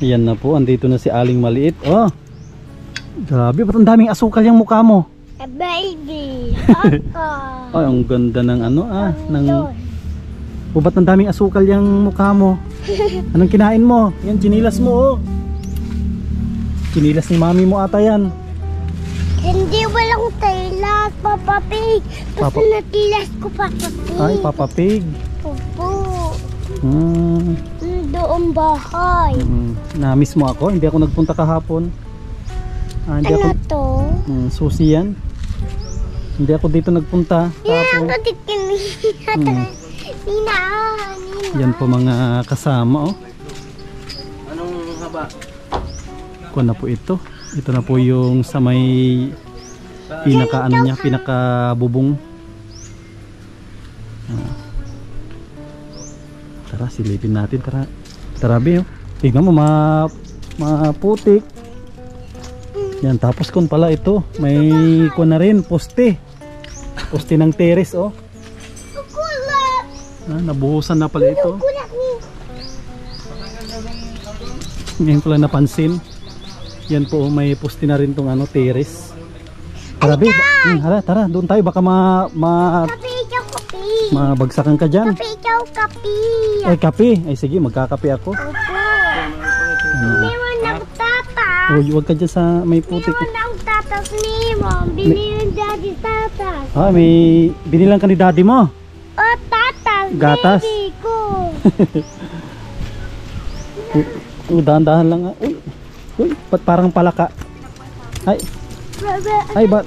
Yan na po, andito na si Aling Maliit. Oh, grabe, ba't ang daming asukal yung mukha mo? Baby, ako. Ay, ang ganda ng ano ng... O, ba't ang daming asukal yung mukha mo? Anong kinain mo? Yan, chinilas mo oh. Chinilas ni mami mo ata yan. Hindi, walang tilas, Papa Pig. Tapos natilas ko, Papa Pig. Ay, Papa Pig. Opo. Doon bahay. Na-miss mo ako? Hindi ako nagpunta kahapon. Hindi ano ako... to? Susi yan. Hindi ako dito nagpunta kahapon. Yan, Nina. Yan po mga kasama oh. Anong haba? Kuha na po ito. Ito na po yung sa may pinaka ano niya, pinaka bubong. Tara, silipin natin. Tara. Tara, Be. Oh. Tingnan mo, maputik. Yan, tapos kun pala ito. May kuha na rin, poste. Poste ng teres, oh. Nabuhusan na pala ito. Ngayon pala napansin. Yan po, may poste na rin tong ano, teres. Tara, Be. Hala, tara, doon tayo. Baka mabagsakan ka dyan. Kape ikaw, kape. Ay, kape. Ay, sige, magkakape ako. Opo. Meron na akong tatas. Uy, huwag ka dyan sa may putik. Meron na akong tatas ni Mom. Binili ng daddy tatas. May binilang ka ni daddy mo. Oh, tatas. Gatas. Baby ko. Dahan-dahan lang. Uy, ba't parang palaka? Ay,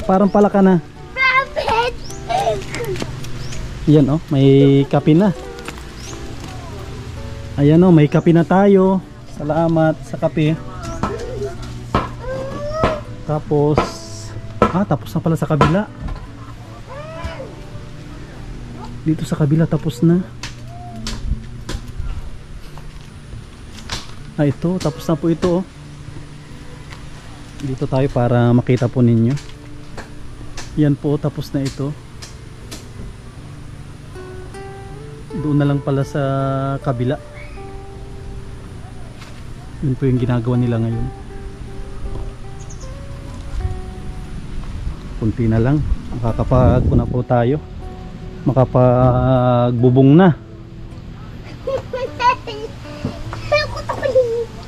parang palaka na. Rabbit. Yan oh, may kape na. Ayan oh, may kape na tayo. Salamat sa kape. Tapos tapos na pala sa kabila. Dito sa kabila tapos na. Ito, tapos na po ito oh. Dito tayo para makita po ninyo. Yan po, tapos na ito. Doon na lang pala sa kabila. Yun po yung ginagawa nila ngayon. Kunti na lang, makakapag na po tayo, makapagbubong na.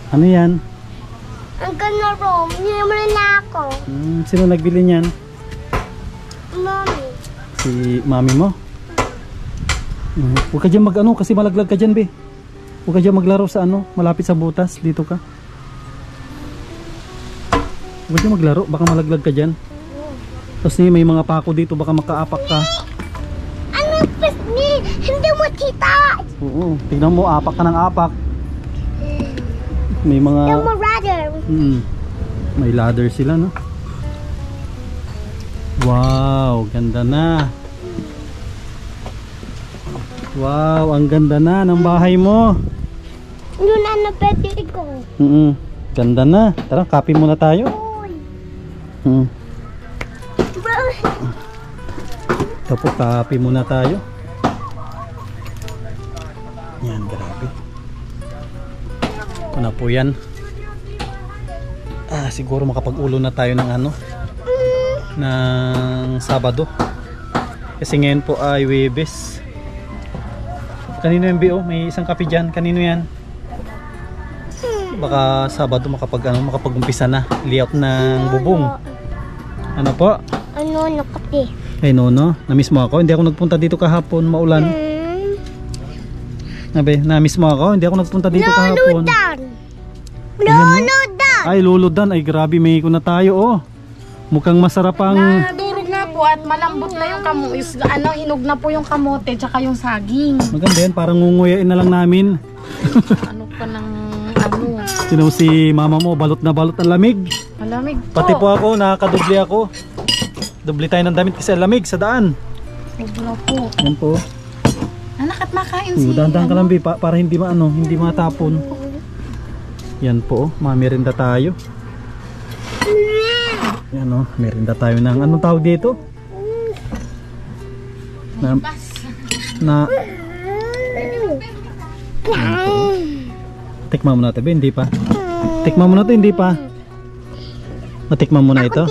Ano yan? Ang ganda rom, nilaman na ako. Sino nagbili niyan? Mommy. Si mami mo? Huwag ka dyan mag-ano kasi malaglag ka dyan, Be. Huwag ka dyan maglaro sa ano, malapit sa butas. Dito ka. Huwag dyan maglaro, baka malaglag ka dyan. Tapos may mga pako dito, baka makaapak ka. Ano ni? Hindi mo kita. Oo, tignan mo, apak ka ng apak. May mga... Hindi mo rather. May ladder sila, no? Wow, ganda na. Wow, ang ganda na ng bahay mo. Yun na pwede ko. Ganda na. Tara, kape muna tayo. Ito po, kape muna tayo. Yan, grabe. Ito na po yan. Siguro makapag-ulo na tayo ng ano, ng Sabado. Kasi ngayon po ay Huwebes. Kanino yung BO? May isang kape dyan. Kanino yan? Baka Sabado makapag-umpisa na. Layout ng bubong. Ano po? Ano kape? Ay Nono, na-miss mo ako? Hindi ako nagpunta dito kahapon, maulan. Nabe, na-miss mo ako? Hindi ako nagpunta dito kahapon. Luludan! Ay, luludan. Ay, grabe, may iko na tayo, oh. Mukhang masarap ang... Nadurog na po at malambot na yung hinog na po yung kamote tsaka yung saging. Maganda yan, parang ngunguyain na lang namin. Ano pa ng Sino si mama mo, balot na balot ang lamig. Malamig po. Pati po ako, nakakadubli ako. Dubli tayo ng damit kasi lamig sa daan. Sobra po. Yan po. Anak at makain si... Dahan-dahan ka lang, para hindi hindi matapon. Yan po, mamirinda tayo. Yan o, merinda tayo ng anong tawag dito? Tikman mo natin, hindi pa. Tikman mo na to, hindi pa. Matikman mo na ito.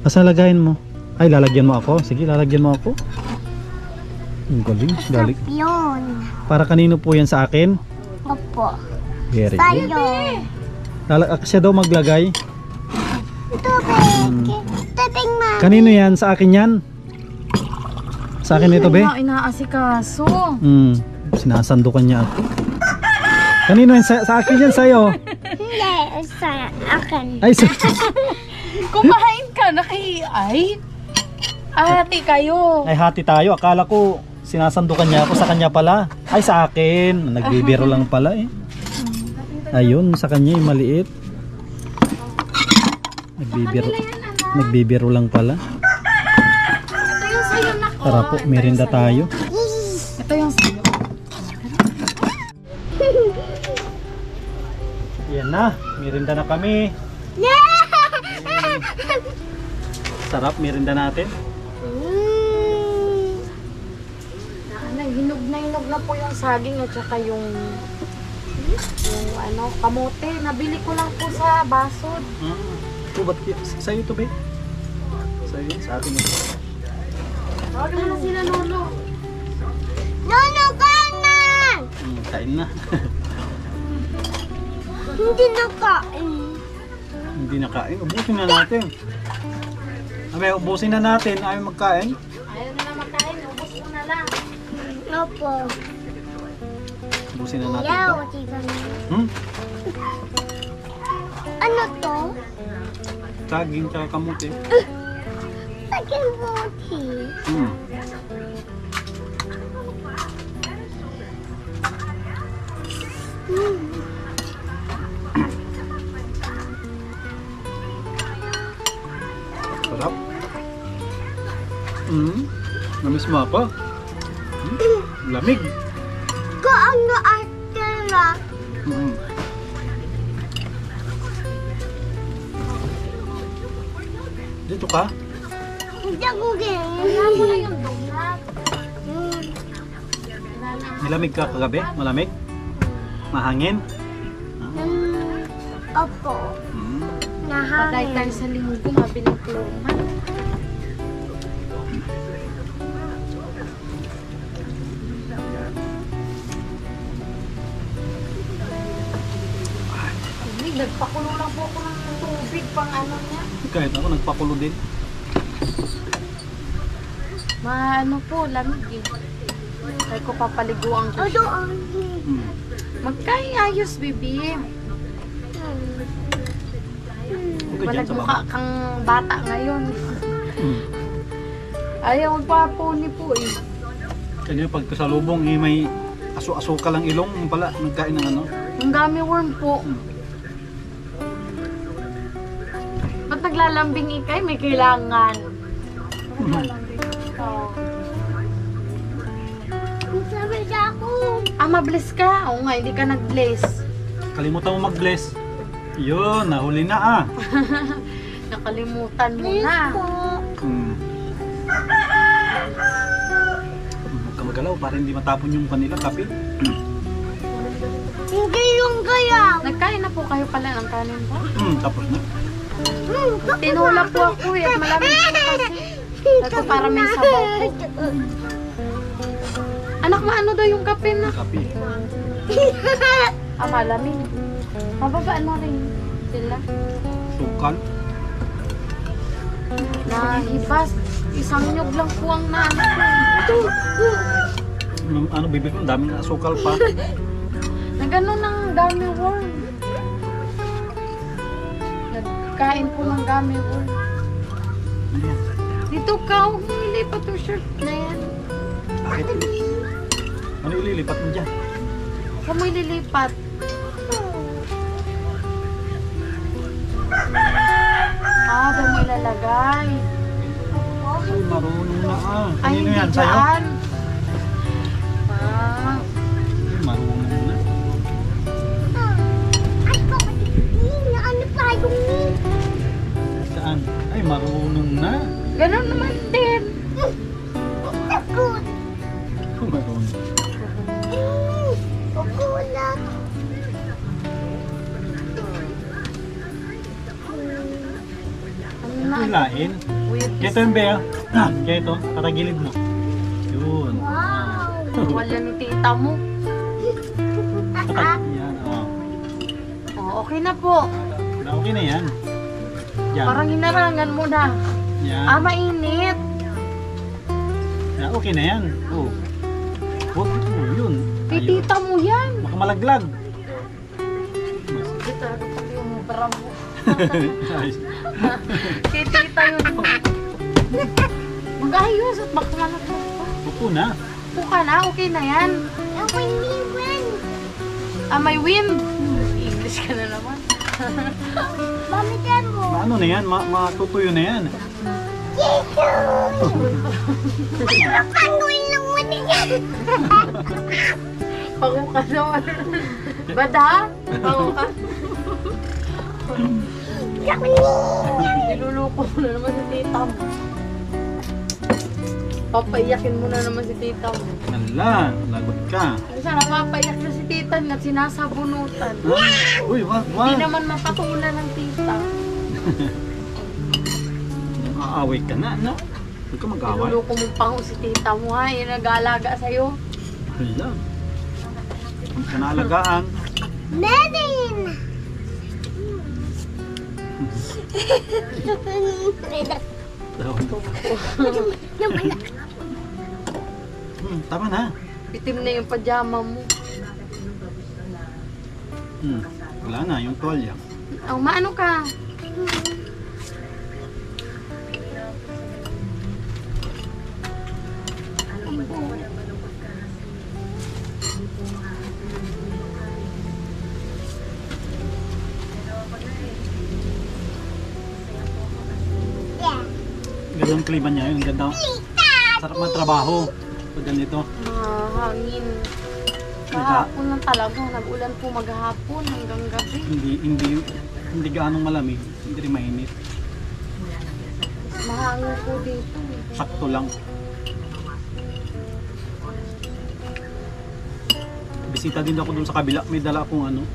Asa lagayin mo? Ay, lalagyan mo ako. Sige, lalagyan mo ako. Ang galing. Galing. Yun. Para kanino po yan sa akin? Opo. Very good. Tayo. Siya daw maglagay. Tubig. Tubig, ma. Kanino yan? Sa akin yan? Sa akin ito, be? Inaasikaso. Sinasandukan niya ako. Kanino yan? Sa akin yan, sa'yo. Hindi, sa akin. Ay, Kumain ka na kay ay. Ate kayo. ay, hati tayo. Akala ko sinasandukan niya ako, sa kanya pala. Ay, sa akin. Nagbibiro lang pala eh. Ayun, sa kanya yung maliit. Nagbibiro lang pala. Ito yung sa'yo na ko. Tara po, merinda tayo. Ito yung sa'yo. Yan na, merinda na kami. Sarap, merinda natin. Hinog na po yung saging at saka yung ano, kamote. Nabili ko lang po sa basod. Ito, ba't sa'yo ito, be? Sa'yo, sa atin ito. Tawagin mo na sila, Lolo. Nono ka na! Kain na. Hindi nakain. Hindi na kain. Ubusin na natin. Abe, ubusin na natin. Ayaw magkain. Ayaw na magkain. Ubus mo na lang. Opo. Ubusin na natin Yaw, ito. tiga na. Ano to? Saging tsaka kamuti. Saging buti. Sarap. Namiss mo ako. Lamig. Kaano atira? Dito ka? Hindi ako Wala mo na yung donut. Nilamig ka kagabi? Malamig? Mahangin? Opo. Patay tayo sa linggo. Mabiling pluman. Nagpakulo lang po ako ng tubig pang ano niya. Kahit ako nagpakulo din. Maano po, lamig eh. Kaya ko papaliguan ko O siya. doon. Magkaayos, bibi. Okay, dyan sa Malagmukha baba. kang bata ngayon. Ayaw magpapuni po eh. Kanya pag sa lubong eh, may aso-asuka lang ilong pala. Nagkain ng ano. Ang dami worm po. Ba't naglalambing ikay? May kailangan. Sabi niya ako. Mabless ka? Oo nga, hindi ka nag-bless. Kalimutan mo mag-bless. Yun, nahuli na ah. Nakalimutan mo na. Huwag ka magalaw para hindi matapon yung kanila kape. Hindi yung gaya. Nagkain na po kayo pala ng kanin po? Tapos na. Tinula po ako eh. Malamig po kasi. Ito para may sabaw po. Anak, maano daw yung kape na? Kape. Malamig. Mababaan mo rin sila. Sukal. Nahibas. Isang nyog lang po ang naano ko. Ano bibig mo? Daming asukal pa. Na gano'n ng gummy worm. Nagkain po ng gummy worm. Ayan. Dito ka, humili pa itong shirt na yan. Bakit? Ano ililipat mo dyan? Saan mo ililipat? Doon mo ilalagay. Ay, marunong na ah. Ay, Kanino hindi yan? Sa'yo? dyan. Ay, marunong na. Ay, ano pa yung Saan? Ay, marunong na. Ganun naman din. takot? Marunong. Kukulat. hilain. Kaya ito yung beya. Kaya ito, tatagilid mo. Yun. Wala ni tita mo. Yan, oh. Oh, okay na po. Okay na yan. Yan. Parang hinarangan mo na. Yan. Ah, mainit. Yan. Okay na yan. Oh. Oh, yun. Kay Ayun. tita mo yan. Baka malaglag. Hindi talaga pala yung mubra mo. Ayos. Kay tita yun. Mag-ayos at magkumanap mo. Upo na. Puka na, okay na yan. Ako'y niwan. Ah, may wind. English ka na naman. Mami, dyan mo. Ano na yan? Matutuyo na yan. Panguin lang mo niyan. Pango ka naman. Bada? Pango ka? Niluluko mo na naman si tita mo. Papaiyakin mo na naman si tita mo. Hala, lagot ka. Sana mapaiyak na si tita at sinasabunutan. Uy, wag, Hindi wag. naman mapatulan ng tita. Aaway ka na, no? Huwag ka mag-aaway. Niluluko mo pango si tita mo ha. Yung nag-aalaga sa'yo. Hala. Huwag ka naalagaan. Merin. Tama na. Itim na yung pajama mo. Wala na, yung tuwalya. Oh, maano ka? Ganda ang klima niya, yung ganda. Sarap magtrabaho. Pag ganito. Mahangin. Kahapon lang talaga. Nag-ulan po maghapon hanggang gabi. Hindi gaanong malamig. Hindi rin mainit. Mahangin po dito. Sakto lang. Bisita din ako dun sa kabila. May dala akong ano,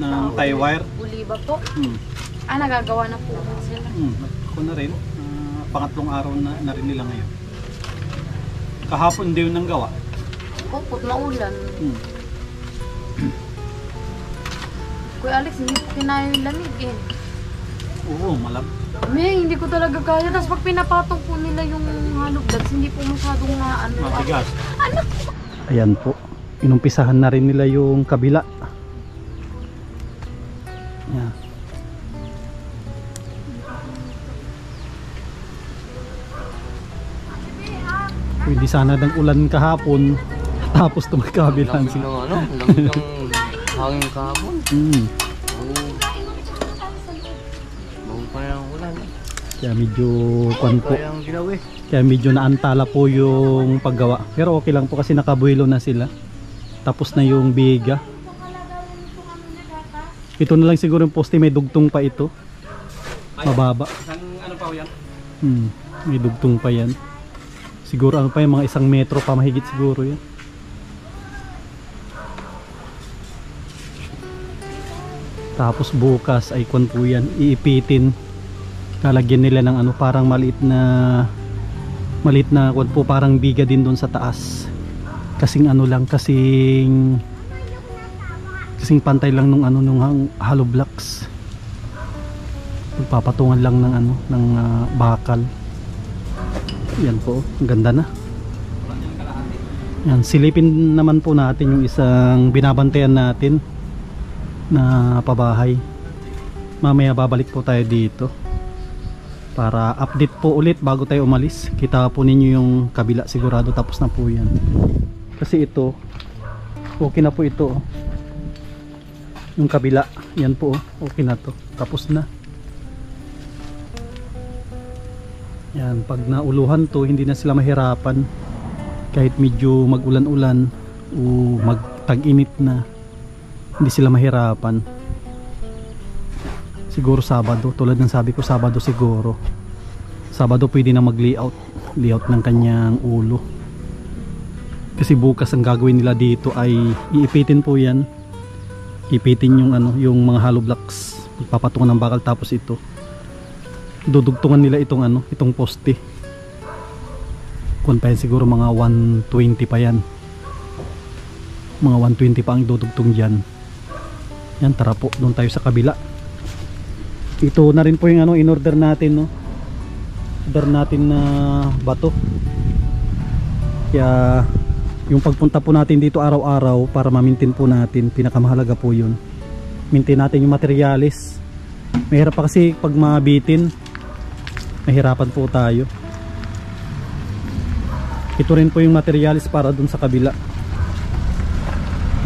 ng tie wire. Uliba po. Hmm. Ah, nagagawa na po sila. Ako na rin. Pangatlong araw na rin nila ngayon. Kahapon din nang gawa. Kupot, maulan. Kuya Alex, hindi po kinaya yung lamig eh. Oo, malab. May, hindi ko talaga kaya. Tapos pag pinapatong po nila yung halog dags, hindi po masyadong na ano. Matigas. Ayan po. Inumpisahan na rin nila yung kabila. Yan. Pwede sana ng ulan kahapon. Tapos tumagkabilan Lamig ng ano? Lamig ng hangin kahapon. Bago pa na ng ulan. Kaya medyo kwan po. Kaya ang ginawi. Kaya medyo naantala po yung paggawa. Pero okay lang po kasi nakabuelo na sila. Tapos na yung biga. Ito na lang siguro yung poste, may dugtong pa ito. Mababa. Isang ano pa yan? May dugtong pa yan. Siguro ano pa yung mga 1 metro pa mahigit siguro yan. Tapos bukas ay kwan po yan, iipitin. Lalagyan nila ng ano, parang maliit na kwan po, parang biga din doon sa taas. Kasing ano lang, kasing pantay lang nung ano, nung hollow blocks. Pagpapatungan lang ng ano, ng bakal. Yan po, ang ganda na. Yan, silipin naman po natin yung isang binabantayan natin na pabahay. Mamaya babalik po tayo dito para update po ulit bago tayo umalis. Kita po ninyo yung kabila, sigurado tapos na po yan. Kasi ito, okay na po ito. Yung kabila, yan po, okay na to. Tapos na. Yan, pag nauluhan to, hindi na sila mahirapan. Kahit medyo mag-ulan-ulan o mag-tag-init na, hindi sila mahirapan. Siguro Sabado, tulad ng sabi ko, Sabado siguro. Sabado pwede na mag-layout ng kanyang ulo. Kasi bukas ang gagawin nila dito ay iipitin po yan. Ipitin yung ano, yung mga hollow blocks. Ipapatungan ng bakal, tapos ito dudugtungan nila itong ano, itong poste. Kung pa yan, siguro mga 120 pa yan. Mga 120 pa ang dudugtong dyan. Yan, tara po, doon tayo sa kabila. Ito na rin po yung ano, in-order natin, no? Order natin na bato. Kaya yung pagpunta po natin dito araw-araw para ma-maintain po natin, pinakamahalaga po yun. Maintain natin yung materialis. Mahirap pa kasi pag mabitin, mahirapan po tayo. Ito rin po yung materialis para dun sa kabila.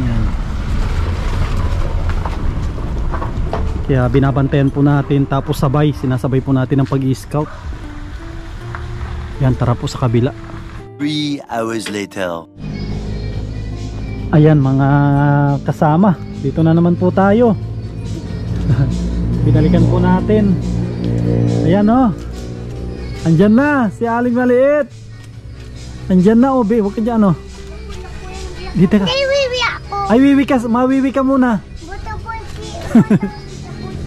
Yan. Kaya binabantayan po natin, tapos sinasabay po natin ang pag-i-scout. Yan, tara po sa kabila. 3 hours later. Ayan mga kasama, dito na naman po tayo. Binalikan po natin. Ayan oh. Andyan na si Aling Maliit. Andyan na Obe, huwag ka dyan oh. Dito ka. Wiwi ako. Ay mawiwi ka muna. Buta po si...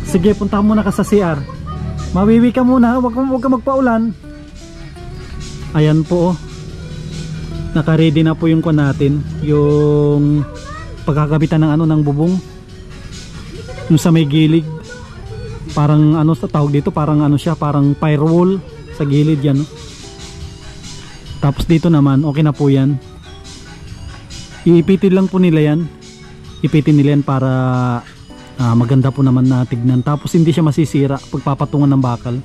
Sige, punta muna ka sa CR. Mawiwi ka muna, huwag ka magpaulan. Ayan po oh. Naka-ready na po yung kwan natin, yung pagkakabitan ng ano, ng bubong. Yung sa may gilid. Parang ano sa tawag dito, parang ano siya, parang firewall sa gilid yan. No? Tapos dito naman, okay na po yan. Iipitin lang po nila yan. Ipitin nila yan para maganda po naman na tignan. Tapos hindi siya masisira pagpapatungan ng bakal.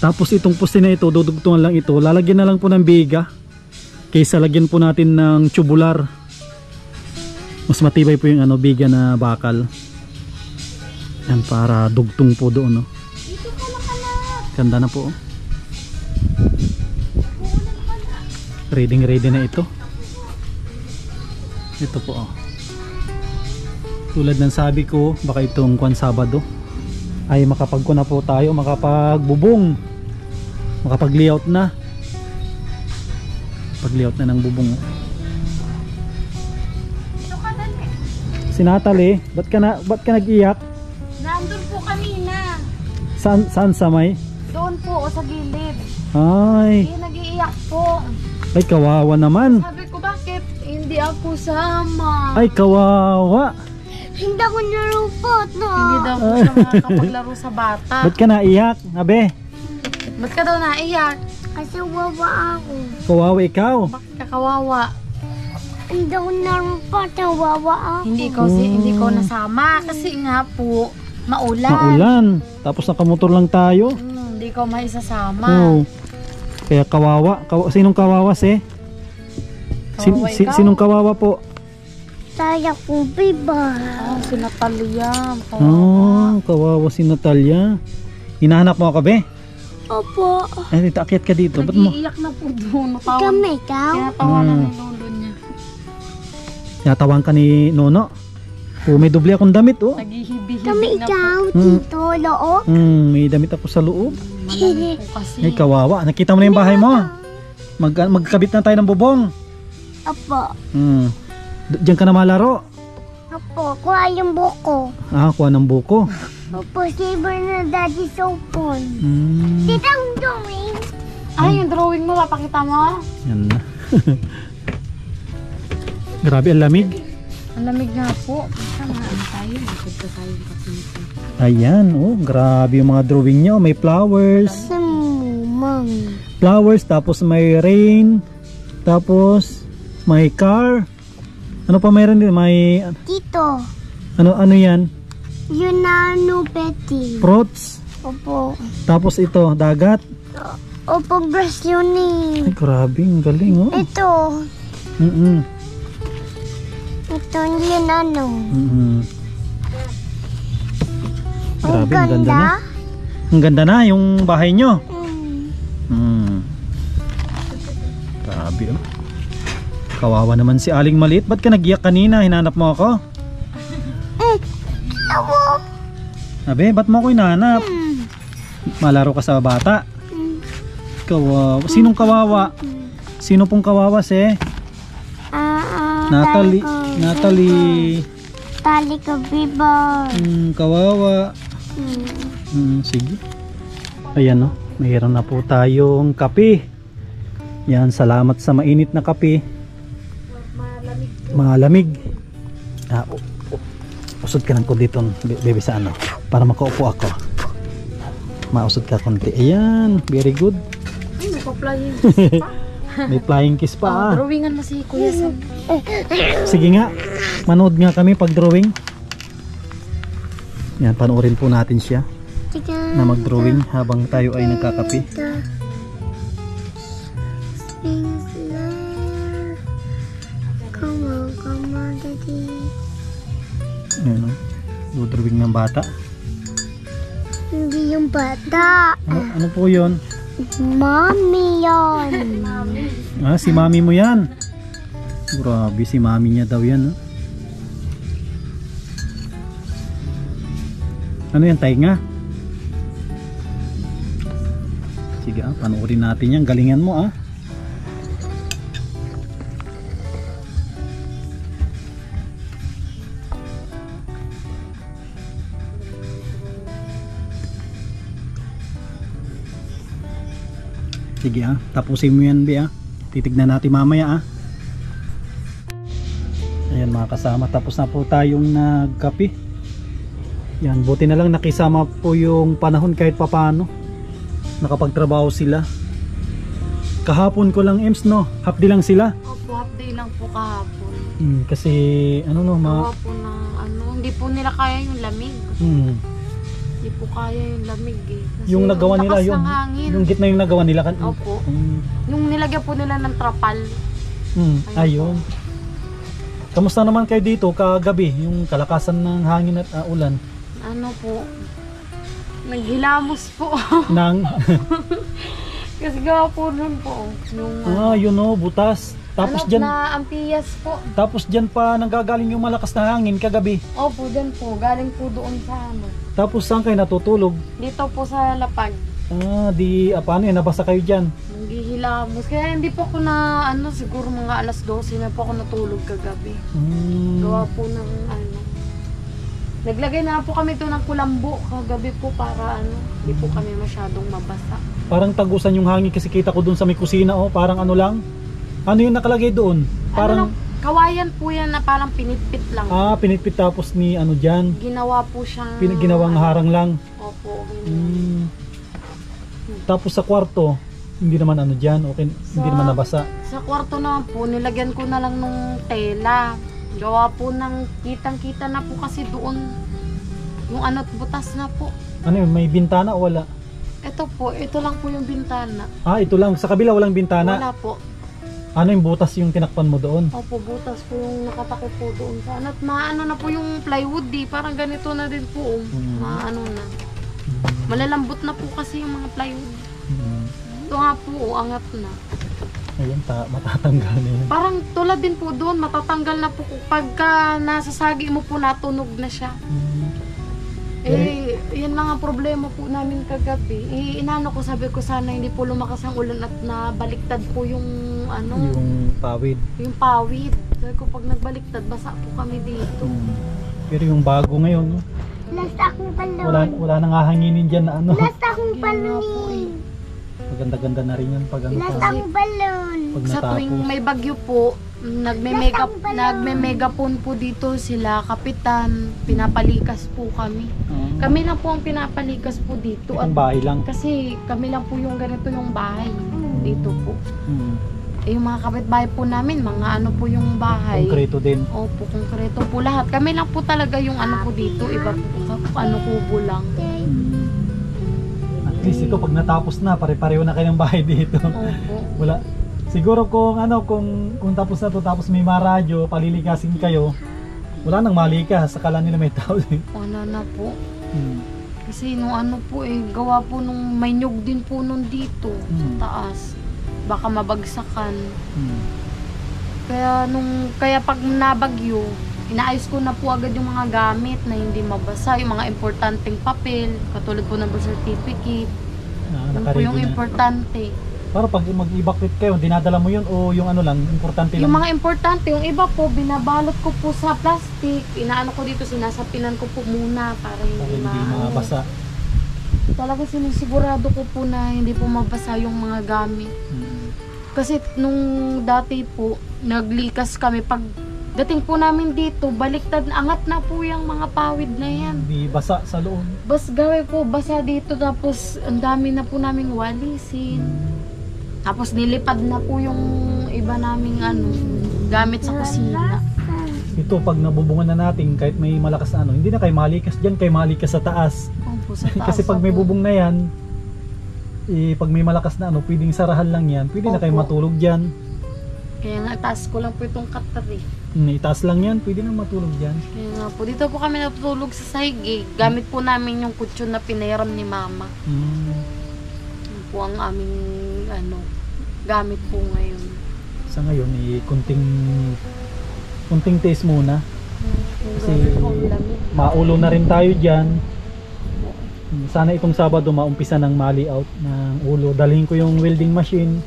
Tapos itong poste na ito, dudugtungan lang ito. Lalagyan na lang po ng biga. Kaysa lagyan po natin ng tubular. Mas matibay po yung ano, biga na bakal. Yan, para dugtong po doon, no? Ganda na po, oh. Ready na ito. Ito po, oh. Tulad ng sabi ko, baka itong kwan Sabado ay makapagko na po tayo, makapagbubong, makapag-layout na. Pag-layout na ng bubong, oh. Si Natalie, ba't ka nag-iyak? Nandun po kanina. Saan sa may? Doon po, sa gilid. Ay, Nag-iiyak po. ay kawawa naman. Sabi ko, bakit hindi ako sama? Ay kawawa. Hindi ako narupot, no? Hindi daw po siya makakapaglaro sa bata. Ba't ka naiyak, abe? Ba't ka daw naiyak? Kasi wawa ako. Kawawa ikaw. Bakit ka kawawa? Hindi ako narupot, wawa ako. Hindi ko nasama kasi nga po maulan. Maulan. Tapos nakamotor lang tayo. Hindi ko maisasama. Oh. Kaya kawawa. Sinong kawawa, se? Kawawa ikaw? Sinong kawawa po? Saya ko, biba. Si Natalia. Oh, kawawa si Natalia. Hinahanap mo ako, be? Opo. Ay, dito, akyat ka dito. Ba't mo? Nag-iiyak na po doon. Kami, ikaw? Tinatawanan ng lolo niya. Tinatawan ka ni Nono. Oh, may doble akong damit, oh. Naghihibi-hibi Kami, na ikaw, po. dito, loob. May damit ako sa loob. Malamig po kasi. Ay, kawawa. Nakita mo na yung bahay mo. Magkabit na tayo ng bubong. Opo. Diyan ka na malaro. Opo, kuha yung buko. Kuha ng buko. Opo, saber na daddy sopon. Titang drawing. Ay, yung drawing mo, papakita mo? Yan na. Grabe, ang lamig. Ang lamig nga po. Tama, tayo. Likod ka tayo kasi. Ayan, oh, grabe yung mga drawing niya. May flowers. Mami. Flowers, tapos may rain. Tapos may car. Ano pa mayroon din? May Tito, ano yan? yun na betty. Fruits. Opo. Tapos ito, dagat. Opo, brush yun eh. Ay, grabe, ang galing, oh. Ito. Ito yun ano. Grabe, Ang ang ganda na. ganda. Ang ganda na yung bahay nyo. Grabe, oh. Kawawa naman si Aling Maliit. Ba't ka nag-iyak kanina? Hinanap mo ako? Ako. Abe, ba't mo ako hinahanap? Malaro ka sa bata. Kawawa. Sinong kawawa? Sino pong kawawa, se? Natalie. Tali ka, biba. Kawawa. Sige. Ayan, no, mayroon na po tayong kape. Yan, salamat sa mainit na kape. Malamig. Usod ka ng konti dito, baby, sa ano, para makaupo ako. Mausod ka konti. Ayan, very good. Ay, nagpa-flying. May flying kiss pa. Drawingan mo si Kuya Sam. Sige nga, manood nga kami pag drawing. Yan, panoorin po natin siya na mag-drawing habang tayo ay nagkakape. Come on, daddy. Yan, no? Drawing ng bata. Hindi yung bata. Ano po yun? Mommy yon. Si mami mo yan. Grabe, si mami niya daw yan. Ano yan, tainga? Sige, panoorin natin yan. Galingan mo, Sige, tapusin mo yan, Bi, titignan natin mamaya, Ayan mga kasama, tapos na po tayong nagkape. Yan, buti na lang nakisama po yung panahon kahit papano. Nakapagtrabaho sila. Kahapon ko lang, Ems, no? Half day lang sila. Opo, half day lang po kahapon. Kasi ano, no, Gawa po ng ano, hindi po nila kaya yung lamig. Hindi po kaya yung lamig Kasi yung nagawa nila, lakas ng hangin. yung gitna yung nagawa nila kan. Opo. Yung nilagyan po nila ng trapal. Ayun. Kamusta naman kayo dito kagabi, yung kalakasan ng hangin at ulan? Ano po? Naghilamos po. Nang Kasi gawa po nun po. Yung, yun, no, butas. Tapos ano, diyan, na ampiyas po. tapos diyan pa nanggagaling yung malakas na hangin kagabi. Opo, dyan po. Galing po doon sa ano. Tapos saan kayo natutulog? Dito po sa Lapag. Paano yun, nabasa kayo diyan? Naghihilamos. Kaya hindi po ako na, ano, siguro mga alas 12 na po ako natulog kagabi. Gawa po ng, ano. Naglagay na po kami doon ng kulambo kagabi po para, ano, hindi po kami masyadong mabasa. Parang tagusan yung hangin kasi kita ko doon sa may kusina, parang ano lang. Ano yung nakalagay doon? Parang, Ano lang, kawayan po yan na parang pinitpit lang. pinitpit tapos ni ano diyan. Ginawa po siyang, Ginawang harang lang. Opo. Tapos sa kwarto, hindi naman ano diyan, okay, hindi naman nabasa. Sa kwarto naman po, nilagyan ko na lang nung tela. Gawa po ng kitang-kita na po kasi doon. Yung ano't butas na po. Ano yun, may bintana o wala? Ito po, ito lang po yung bintana. Ito lang. Sa kabila walang bintana. Wala po. Ano yung butas yung tinakpan mo doon? Opo, butas po yung nakatakip po doon sa ano. At maano na po yung plywood parang ganito na din po. Maano na. Malalambot na po kasi yung mga plywood. Ito nga po, angat na. Ayun, matatanggal na yan. Parang tulad din po doon, matatanggal na po. Pagka nasasagi mo po, natunog na siya. Yan lang ang problema po namin kagabi. Inano ko, sabi ko sana hindi po lumakas ang ulan at nabaliktad po yung ano. Yung pawid. Yung pawid. Sabi ko pag nagbaliktad, basa po kami dito. Pero yung bago ngayon, Last akong balon. wala nang hahanginin dyan na ano. Last akong balon. Maganda-ganda na rin yan pag ano. Last akong balon. Pag Sa tuwing natapos. may bagyo po, nagme-megapon po dito sila, kapitan, pinapalikas po kami. Kami lang po ang pinapalikas po dito. Itong bahay lang. Kasi kami lang po yung ganito yung bahay dito po. Yung mga kapitbahay po namin, mga ano po yung bahay. Konkreto din. Opo, konkreto po lahat. Kami lang po talaga yung ano po dito, iba po, ano kubo lang. At least ito pag natapos na, pare-pareho na kayo ng bahay dito. Opo. Wala. Siguro kung kung tapos na to, tapos may maradyo, palilikasin kayo, wala nang malikas, sakala nila may tao. Wala na po. Kasi nung ano po gawa po nung may nyug din po nung dito, sa taas. Baka mabagsakan. Kaya pag nabagyo, inaayos ko na po agad yung mga gamit na hindi mabasa, yung mga importanteng papel, katulad po ng birth certificate. Yun po yung importante. Para pag mag-evacuate kayo, dinadala mo yun o yung ano lang, importante lang? Yung mga importante, yung iba po, binabalot ko po sa plastic. Inaano ko dito, sinasapinan ko po muna para hindi mabasa. talaga sinisigurado ko po na hindi po mabasa yung mga gamit. Kasi nung dati po, naglikas kami. Pag dating po namin dito, baliktad, angat na po yung mga pawid na yan. Hindi basa sa loob. Gawe po, basa dito, tapos ang dami na po naming walisin. Tapos nilipad na po yung iba naming gamit sa kusina. Ito pag nabubungan na natin kahit may malakas na hindi na kayo malikas dyan, kayo malikas sa taas. Opo, sa taas. Kasi pag may bubong na yan, pag may malakas na pwedeng sarahan lang yan, pwede na kayo Opo. matulog dyan. Kaya nga, taas ko lang po itong katari. Itaas lang yan, pwede na matulog dyan. Kaya nga po, dito po kami natutulog sa sahig. Gamit po namin yung kutsyon na pinairam ni mama. Yun po ang aming gamit po ngayon. Sa ngayon, kunting taste muna. Kasi maulo na rin tayo dyan. Sana itong Sabado maumpisa ng mali-out ng ulo. Dalhin ko yung welding machine.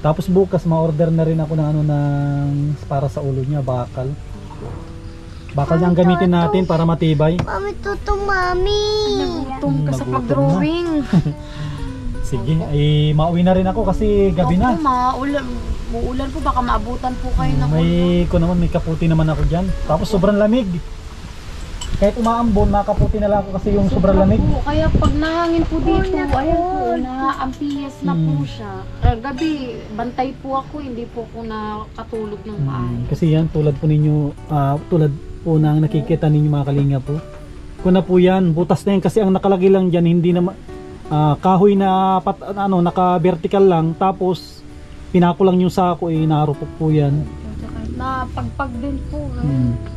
Tapos bukas ma-order na rin ako ng para sa ulo niya, bakal. Bakal niya ang gamitin natin para matibay. Mami, tuto, mami. Nagutom ka sa Nagutom pag-drawing. Sige, mauwi na rin ako kasi gabi na. Uulan po, baka maabutan po kayo ng May kaputi naman ako dyan. Tapos sobrang lamig. Kahit umaambon, makaputi na lang ako kasi yung sobrang lamig. Po, kaya pag nahangin po dito, ayan po, na-ampiyas na po siya. Gabi, bantay po ako, hindi po ako nakatulog ng maayos. Kasi yan, tulad po ninyo, tulad po na nakikita ninyo mga kalinga po. Kung na po yan, butas na yan kasi ang nakalagay lang dyan, hindi na kahoy na naka-vertical lang, tapos pinako lang yung sako, narupok po yan. Na pagpag din po,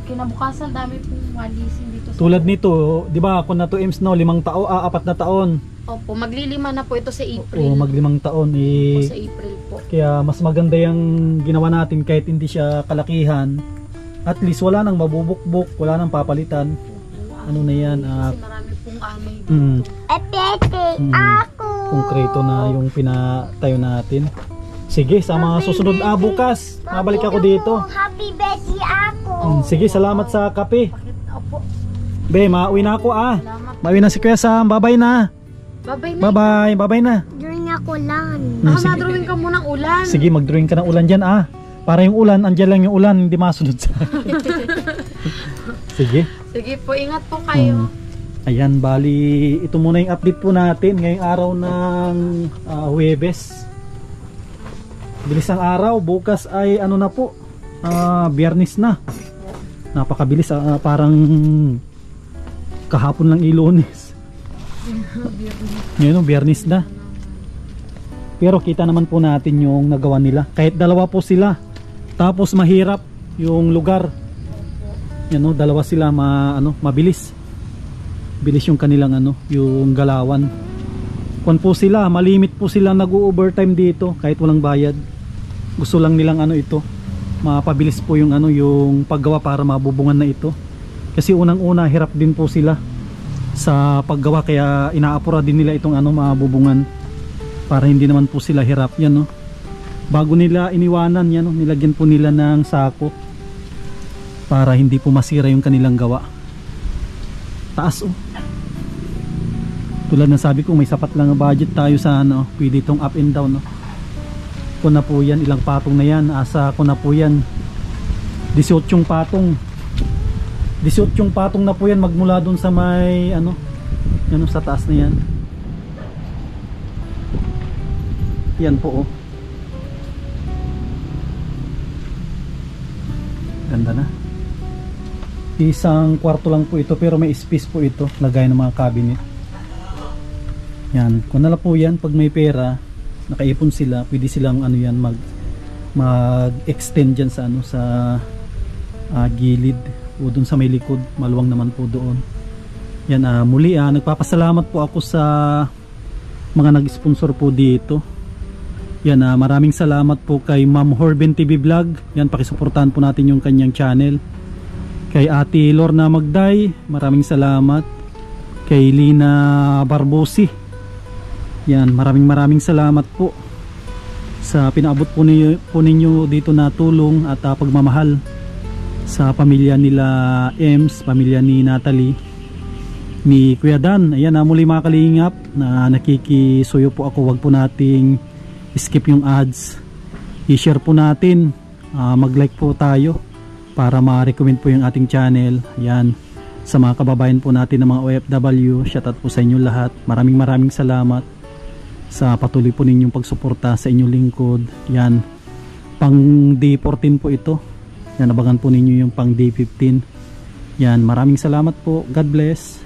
kinabukasan dami pong walisin dito. Tulad nito, di ba, kung na 2 M's 4 na taon. Opo, maglilima na po ito sa April. O mag-5 taon. Sa April po. Kaya mas maganda yung ginawa natin kahit hindi siya kalakihan. At least wala nang mabubukbok, wala nang papalitan. Ano na yan? Kasi marami pong anay dito. Epete, ako. Konkreto na yung pinatayo natin. Sige, sa mga susunod bukas, mabalik ako dito. Happy birthday ako. Sige, salamat sa kape. Opo, Be, mauwi na ako salamat. Mauwi na si Kuya Sam. Bye-bye na. Bye-bye na. Bye-bye. Bye-bye na. Drawing ako lang. Sige. Madrawing ka munang ulan. Sige, mag-drawing ka ng ulan dyan Para yung ulan, andyan lang yung ulan, hindi masunod sa Sige. Sige po, ingat po kayo. Ayan, bali, ito muna yung update po natin ngayong araw ng Huwebes. Bilis ang araw, bukas ay Biyernes na. Napakabilis, parang kahapon lang Lunes. Ngayon, Biyernes na. Pero kita naman po natin yung nagawa nila. Kahit dalawa po sila. Tapos mahirap yung lugar. Yan, dalawa sila mabilis. Bilis yung kanilang yung galawan. Kung po sila, malimit po sila nag-overtime dito kahit walang bayad. Gusto lang nilang ito, mapabilis po yung yung paggawa para mabubungan na ito. Kasi unang-una hirap din po sila sa paggawa, kaya inaapura din nila itong mabubungan para hindi naman po sila hirap. Yan bago nila iniwanan yan, nilagyan po nila ng sako para hindi po masira yung kanilang gawa. Taas tulad na sabi ko, may sapat lang budget tayo sa pwede itong up and down kung na po yan, ilang patong na yan, asa ko na po yan 18 patong na po yan, magmula dun sa may sa taas na yan. Yan po ganda na. Isang kwarto lang po ito, pero may space po ito, lagay ng mga cabinet. Yan, kung nala po yan, pag may pera, nakaipon sila, pwede silang mag-extend dyan sa gilid o dun sa may likod, maluwang naman po doon. Yan, muli nagpapasalamat po ako sa mga nag-sponsor po dito. Yan, maraming salamat po kay Ma'am Horben TV Vlog. Yan, pakisuportahan po natin yung kanyang channel. Kay Ate Lorna Magday, maraming salamat. Kay Lina Barbosi, yan, maraming salamat po sa pinaabot po ninyo dito na tulong at pagmamahal sa pamilya nila Ems, pamilya ni Natalie. ni Kuya Dan. Ayan na muli mga kalingap na nakikisuyo po ako, wag po nating skip yung ads, i-share po natin, mag-like po tayo para ma-recommend po yung ating channel. Ayan, sa mga kababayan po natin ng mga OFW, shoutout po sa inyo lahat. Maraming salamat sa patuloy po ninyong pagsuporta sa inyong lingkod. Yan, pang day 14 po ito. Yan, abangan po ninyo yung pang day 15. Yan, maraming salamat po. God bless.